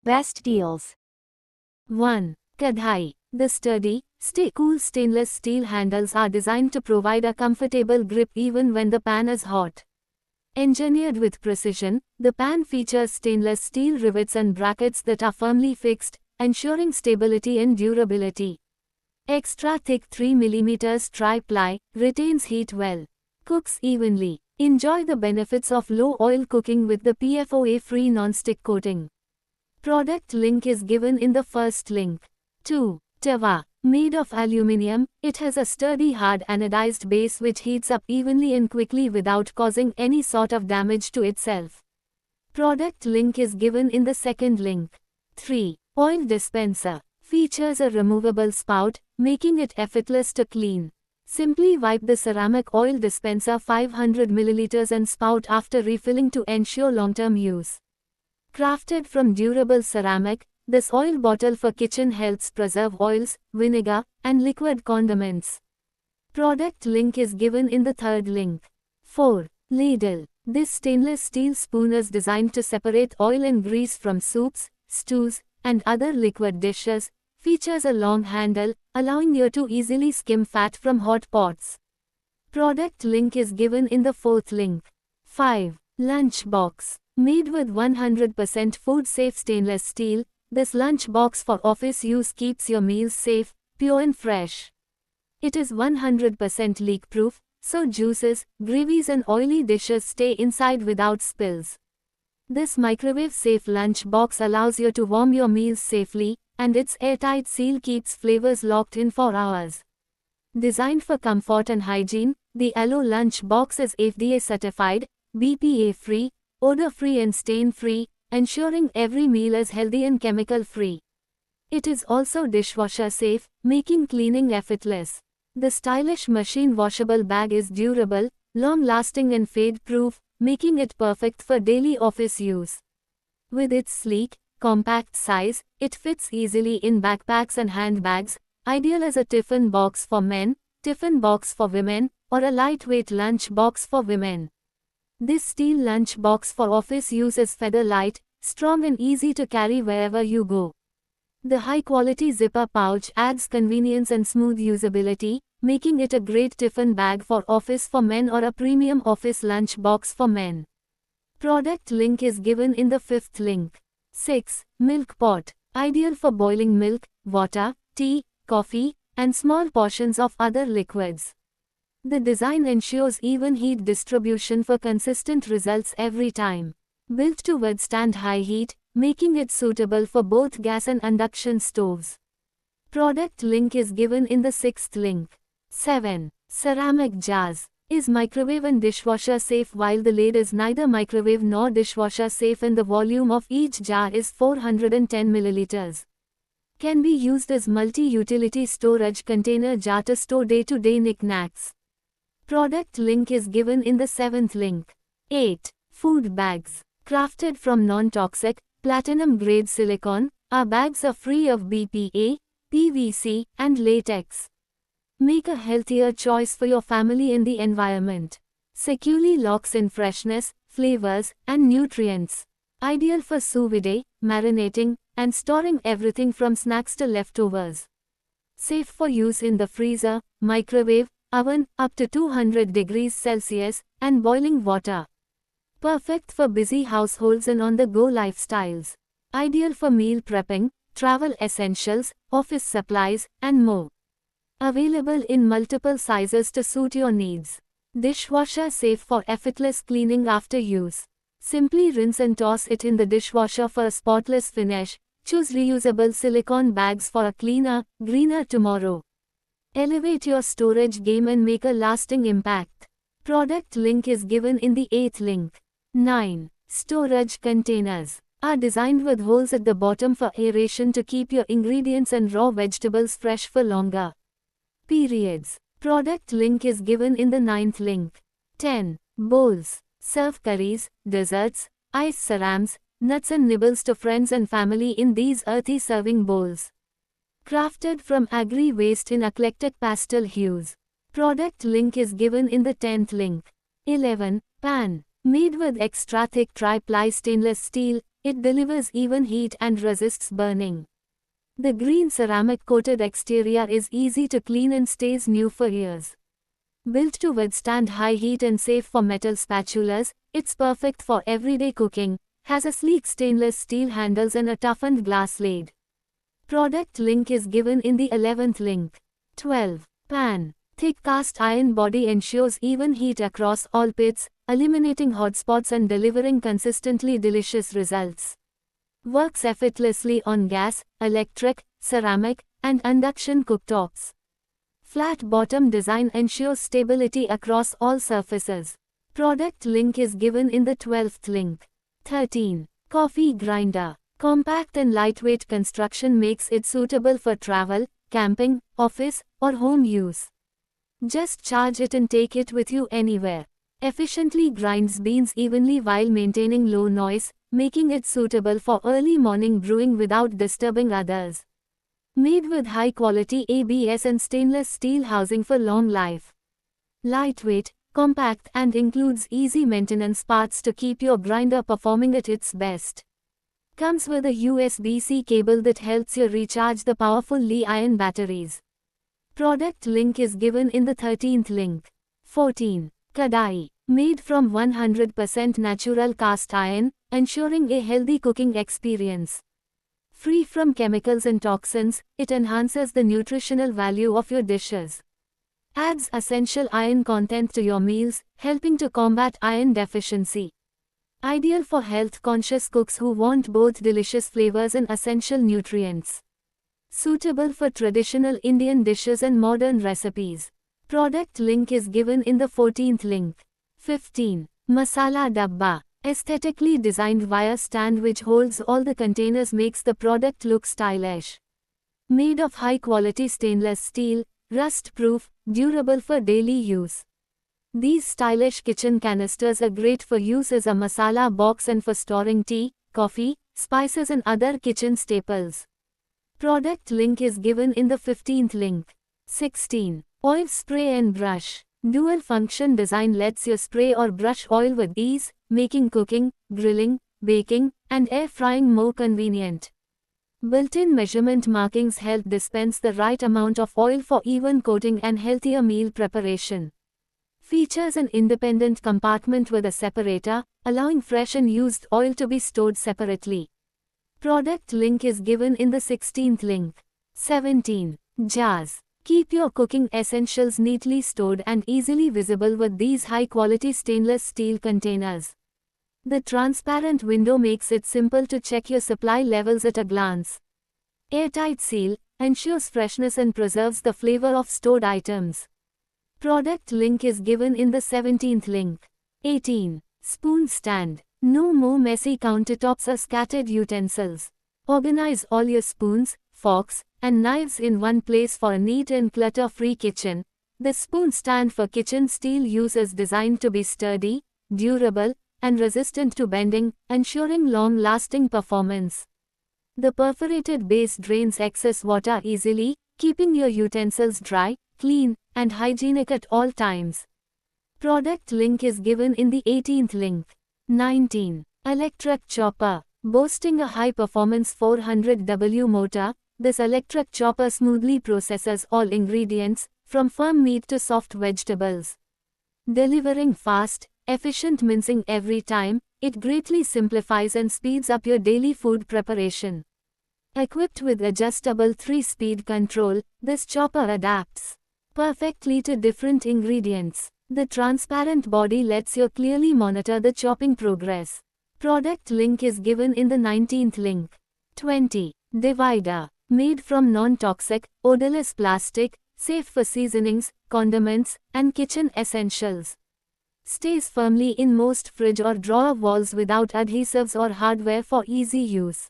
Best deals. 1. Kadhai. The sturdy, stay cool stainless steel handles are designed to provide a comfortable grip even when the pan is hot. Engineered with precision, the pan features stainless steel rivets and brackets that are firmly fixed, ensuring stability and durability. Extra thick 3 mm tri-ply retains heat well. Cooks evenly. Enjoy the benefits of low oil cooking with the PFOA-free non-stick coating. Product link is given in the first link. 2. Tawa. Made of aluminium, it has a sturdy hard anodized base which heats up evenly and quickly without causing any sort of damage to itself. Product link is given in the second link. 3. Oil dispenser. Features a removable spout, making it effortless to clean. Simply wipe the ceramic oil dispenser 500 ml and spout after refilling to ensure long-term use. Crafted from durable ceramic, this oil bottle for kitchen helps preserve oils, vinegar, and liquid condiments. Product link is given in the third link. 4. Ladle. This stainless steel spoon is designed to separate oil and grease from soups, stews, and other liquid dishes. Features a long handle, allowing you to easily skim fat from hot pots. Product link is given in the fourth link. 5. Lunch box. Made with 100% food-safe stainless steel, this lunch box for office use keeps your meals safe, pure and fresh. It is 100% leak-proof, so juices, gravies and oily dishes stay inside without spills. This microwave-safe lunch box allows you to warm your meals safely, and its airtight seal keeps flavors locked in for hours. Designed for comfort and hygiene, the Aloe lunch box is FDA certified, BPA-free, odor-free and stain-free, ensuring every meal is healthy and chemical-free. It is also dishwasher safe, making cleaning effortless. The stylish machine washable bag is durable, long-lasting and fade-proof, making it perfect for daily office use. With its sleek, compact size, it fits easily in backpacks and handbags, ideal as a tiffin box for men, tiffin box for women, or a lightweight lunch box for women. This steel lunch box for office use is feather light, strong and easy to carry wherever you go. The high-quality zipper pouch adds convenience and smooth usability, making it a great tiffin bag for office for men or a premium office lunch box for men. Product link is given in the fifth link. 6. Milk pot. Ideal for boiling milk, water, tea, coffee, and small portions of other liquids. The design ensures even heat distribution for consistent results every time. Built to withstand high heat, making it suitable for both gas and induction stoves. Product link is given in the sixth link. 7. Ceramic jars. Is microwave and dishwasher safe while the lid is neither microwave nor dishwasher safe and the volume of each jar is 410 ml. Can be used as multi-utility storage container jar to store day-to-day knickknacks. Product link is given in the seventh link. 8. Food bags. Crafted from non-toxic, platinum-grade silicone, our bags are free of BPA, PVC, and latex. Make a healthier choice for your family and the environment. Securely locks in freshness, flavors, and nutrients. Ideal for sous vide, marinating, and storing everything from snacks to leftovers. Safe for use in the freezer, microwave, oven, up to 200 degrees Celsius, and boiling water. Perfect for busy households and on-the-go lifestyles. Ideal for meal prepping, travel essentials, office supplies, and more. Available in multiple sizes to suit your needs. Dishwasher safe for effortless cleaning after use. Simply rinse and toss it in the dishwasher for a spotless finish. Choose reusable silicone bags for a cleaner, greener tomorrow. Elevate your storage game and make a lasting impact. Product link is given in the 8th link. 9. Storage containers. Are designed with holes at the bottom for aeration to keep your ingredients and raw vegetables fresh for longer periods. Product link is given in the 9th link. 10. Bowls. Serve curries, desserts, ice cerams, nuts and nibbles to friends and family in these earthy serving bowls. Crafted from agri-waste in eclectic pastel hues. Product link is given in the 10th link. 11. Pan. Made with extra thick tri-ply stainless steel, It delivers even heat and resists burning. The green ceramic-coated exterior is easy to clean and stays new for years. Built to withstand high heat and safe for metal spatulas, it's perfect for everyday cooking, has a sleek stainless steel handles and a toughened glass lid. Product link is given in the 11th link. 12. Pan. Thick cast iron body ensures even heat across all pits, eliminating hot spots and delivering consistently delicious results. Works effortlessly on gas, electric, ceramic, and induction cooktops. Flat bottom design ensures stability across all surfaces. Product link is given in the 12th link. 13. Coffee grinder. Compact and lightweight construction makes it suitable for travel, camping, office, or home use. Just charge it and take it with you anywhere. Efficiently grinds beans evenly while maintaining low noise, making it suitable for early morning brewing without disturbing others. Made with high-quality ABS and stainless steel housing for long life. Lightweight, compact and includes easy maintenance parts to keep your grinder performing at its best. Comes with a USB-C cable that helps you recharge the powerful Li-ion batteries. Product link is given in the 13th link. 14. Kadai. Made from 100% natural cast iron, ensuring a healthy cooking experience. Free from chemicals and toxins, it enhances the nutritional value of your dishes. Adds essential iron content to your meals, helping to combat iron deficiency. Ideal for health-conscious cooks who want both delicious flavors and essential nutrients. Suitable for traditional Indian dishes and modern recipes. Product link is given in the 14th link. 15. Masala Dabba. Aesthetically designed wire stand which holds all the containers makes the product look stylish. Made of high-quality stainless steel, rust-proof, durable for daily use. These stylish kitchen canisters are great for use as a masala box and for storing tea, coffee, spices and other kitchen staples. Product link is given in the 15th link. 16. Oil spray and brush. Dual function design lets you spray or brush oil with ease, making cooking, grilling, baking, and air frying more convenient. Built-in measurement markings help dispense the right amount of oil for even coating and healthier meal preparation. Features an independent compartment with a separator, allowing fresh and used oil to be stored separately. Product link is given in the 16th link. 17. Jars. Keep your cooking essentials neatly stored and easily visible with these high-quality stainless steel containers. The transparent window makes it simple to check your supply levels at a glance. Airtight seal ensures freshness and preserves the flavor of stored items. Product link is given in the 17th link. 18. Spoon stand. No more messy countertops or scattered utensils. Organize all your spoons, forks, and knives in one place for a neat and clutter-free kitchen. The spoon stand for kitchen steel use is designed to be sturdy, durable, and resistant to bending, ensuring long-lasting performance. The perforated base drains excess water easily, keeping your utensils dry, clean, and hygienic at all times. Product link is given in the 18th link. 19. Electric chopper. Boasting a high-performance 400W motor, this electric chopper smoothly processes all ingredients, from firm meat to soft vegetables. Delivering fast, efficient mincing every time, it greatly simplifies and speeds up your daily food preparation. Equipped with adjustable 3-speed control, this chopper adapts perfectly to different ingredients. The transparent body lets you clearly monitor the chopping progress. Product link is given in the 19th link. 20. Divider. Made from non-toxic, odorless plastic, safe for seasonings, condiments, and kitchen essentials. Stays firmly in most fridge or drawer walls without adhesives or hardware for easy use.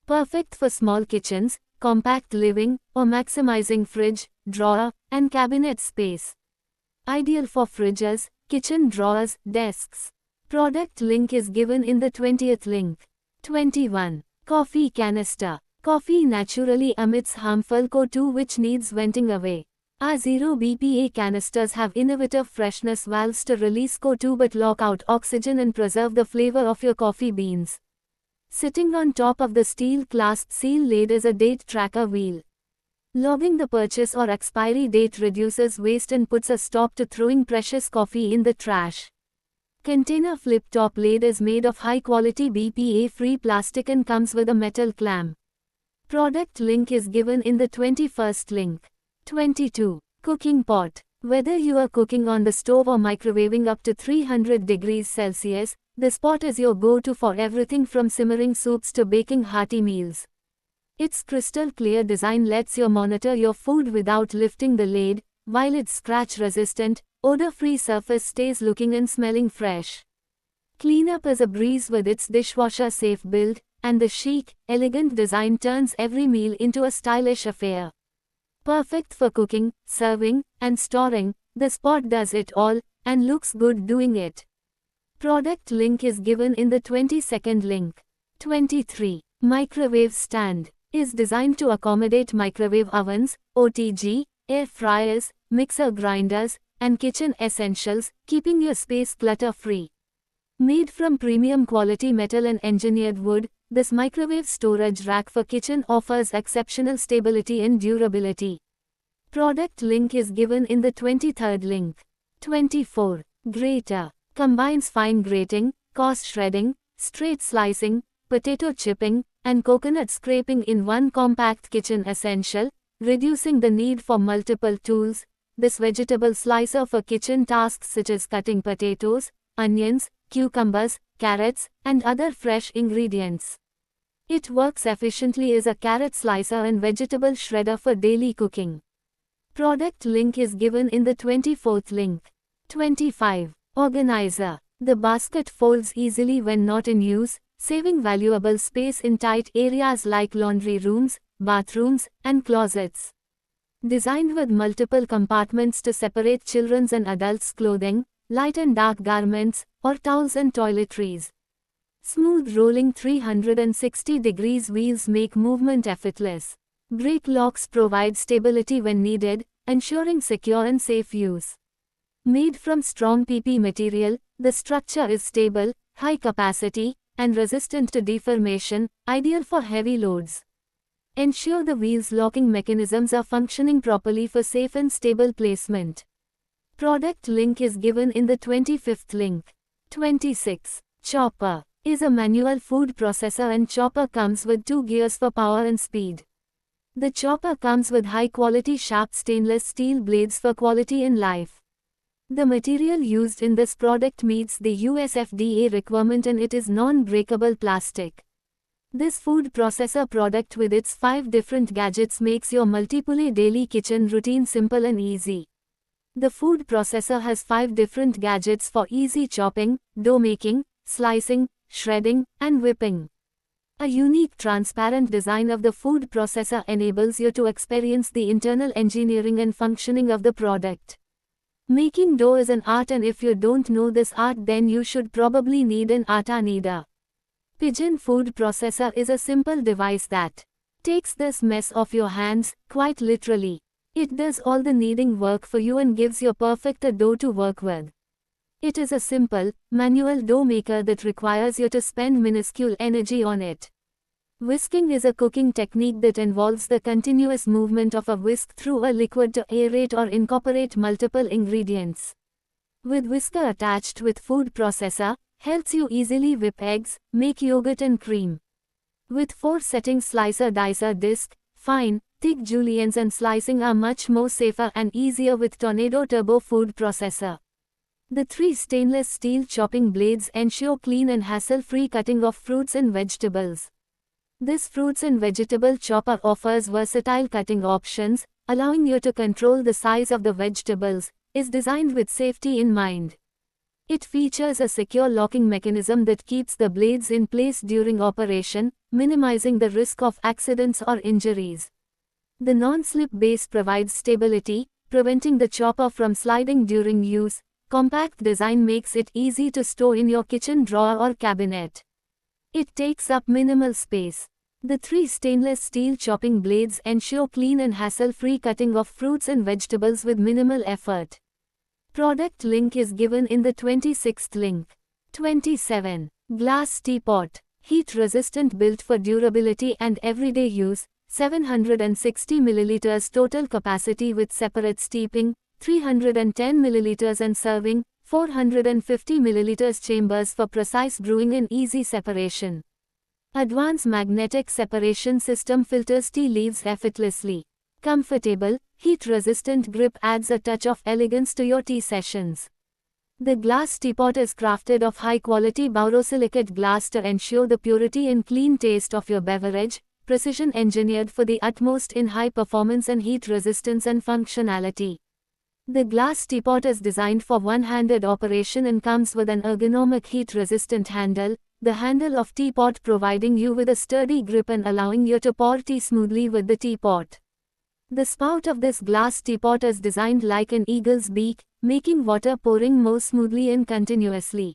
Perfect for small kitchens, compact living, or maximizing fridge, drawer, and cabinet space. Ideal for fridges, kitchen drawers, desks. Product link is given in the 20th link. 21. Coffee canister. Coffee naturally emits harmful CO2 which needs venting away. Our 0 BPA canisters have innovative freshness valves to release CO2 but lock out oxygen and preserve the flavor of your coffee beans. Sitting on top of the steel clasp seal lid is a date tracker wheel. Logging the purchase or expiry date reduces waste and puts a stop to throwing precious coffee in the trash. Container flip-top lid is made of high-quality BPA-free plastic and comes with a metal clamp. Product link is given in the 21st link. 22. Cooking pot. Whether you are cooking on the stove or microwaving up to 300 degrees Celsius, this pot is your go-to for everything from simmering soups to baking hearty meals. Its crystal clear design lets you monitor your food without lifting the lid, while its scratch-resistant, odor-free surface stays looking and smelling fresh. Cleanup is a breeze with its dishwasher-safe build, and the chic, elegant design turns every meal into a stylish affair. Perfect for cooking, serving, and storing, this pot does it all, and looks good doing it. Product link is given in the 22nd link. 23. Microwave stand. Is designed to accommodate microwave ovens, OTG, air fryers, mixer grinders, and kitchen essentials, keeping your space clutter-free. Made from premium quality metal and engineered wood, this microwave storage rack for kitchen offers exceptional stability and durability. Product link is given in the 23rd link. 24. Grater. Combines fine grating, coarse shredding, straight slicing, potato chipping, and coconut scraping in one compact kitchen essential, reducing the need for multiple tools. This vegetable slicer for kitchen tasks such as cutting potatoes, onions, cucumbers, carrots, and other fresh ingredients. It works efficiently as a carrot slicer and vegetable shredder for daily cooking. Product link is given in the 24th link. 25. Organizer. The basket folds easily when not in use, saving valuable space in tight areas like laundry rooms, bathrooms, and closets. Designed with multiple compartments to separate children's and adults' clothing, light and dark garments, or towels and toiletries. Smooth rolling 360 degrees wheels make movement effortless. Brake locks provide stability when needed, ensuring secure and safe use. Made from strong PP material, the structure is stable, high capacity, and resistant to deformation, ideal for heavy loads. Ensure the wheel's locking mechanisms are functioning properly for safe and stable placement. Product link is given in the 25th link. 26. Chopper. Is a manual food processor and chopper comes with 2 gears for power and speed. The chopper comes with high-quality sharp stainless steel blades for quality in life. The material used in this product meets the US FDA requirement and it is non-breakable plastic. This food processor product with its 5 different gadgets makes your multiple daily kitchen routine simple and easy. The food processor has 5 different gadgets for easy chopping, dough making, slicing, shredding, and whipping. A unique transparent design of the food processor enables you to experience the internal engineering and functioning of the product. Making dough is an art, and if you don't know this art, then you should probably need an atta kneader. Pigeon food processor is a simple device that takes this mess off your hands, quite literally. It does all the kneading work for you and gives you perfect dough to work with. It is a simple, manual dough maker that requires you to spend minuscule energy on it. Whisking is a cooking technique that involves the continuous movement of a whisk through a liquid to aerate or incorporate multiple ingredients. With whisker attached with food processor, helps you easily whip eggs, make yogurt and cream. With 4 settings, slicer, dicer, disc, fine, thick juliennes and slicing are much more safer and easier with Tornado Turbo food processor. The 3 stainless steel chopping blades ensure clean and hassle-free cutting of fruits and vegetables. This fruits and vegetable chopper offers versatile cutting options, allowing you to control the size of the vegetables, is designed with safety in mind. It features a secure locking mechanism that keeps the blades in place during operation, minimizing the risk of accidents or injuries. The non-slip base provides stability, preventing the chopper from sliding during use. Compact design makes it easy to store in your kitchen drawer or cabinet. It takes up minimal space. The 3 stainless steel chopping blades ensure clean and hassle-free cutting of fruits and vegetables with minimal effort. Product link is given in the 26th link. 27. Glass teapot. heat-resistant, built for durability and everyday use, 760 ml total capacity with separate steeping, 310 ml and serving, 450 ml chambers for precise brewing and easy separation. Advanced magnetic separation system filters tea leaves effortlessly. Comfortable, heat-resistant grip adds a touch of elegance to your tea sessions. The glass teapot is crafted of high-quality borosilicate glass to ensure the purity and clean taste of your beverage, precision engineered for the utmost in high performance and heat resistance and functionality. The glass teapot is designed for one-handed operation and comes with an ergonomic heat-resistant handle, the handle of teapot providing you with a sturdy grip and allowing you to pour tea smoothly with the teapot. The spout of this glass teapot is designed like an eagle's beak, making water pouring more smoothly and continuously.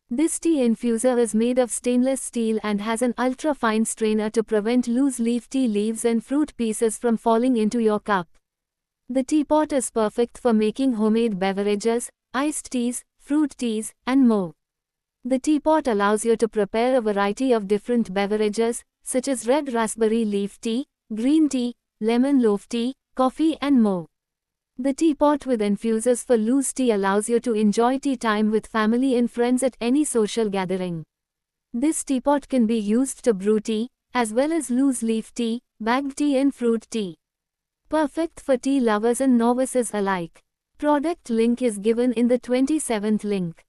This tea infuser is made of stainless steel and has an ultra-fine strainer to prevent loose leaf tea leaves and fruit pieces from falling into your cup. The teapot is perfect for making homemade beverages, iced teas, fruit teas, and more. The teapot allows you to prepare a variety of different beverages, such as red raspberry leaf tea, green tea, lemon loaf tea, coffee, and more. The teapot with infusers for loose tea allows you to enjoy tea time with family and friends at any social gathering. This teapot can be used to brew tea, as well as loose leaf tea, bagged tea, and fruit tea. Perfect for tea lovers and novices alike. Product link is given in the 27th link.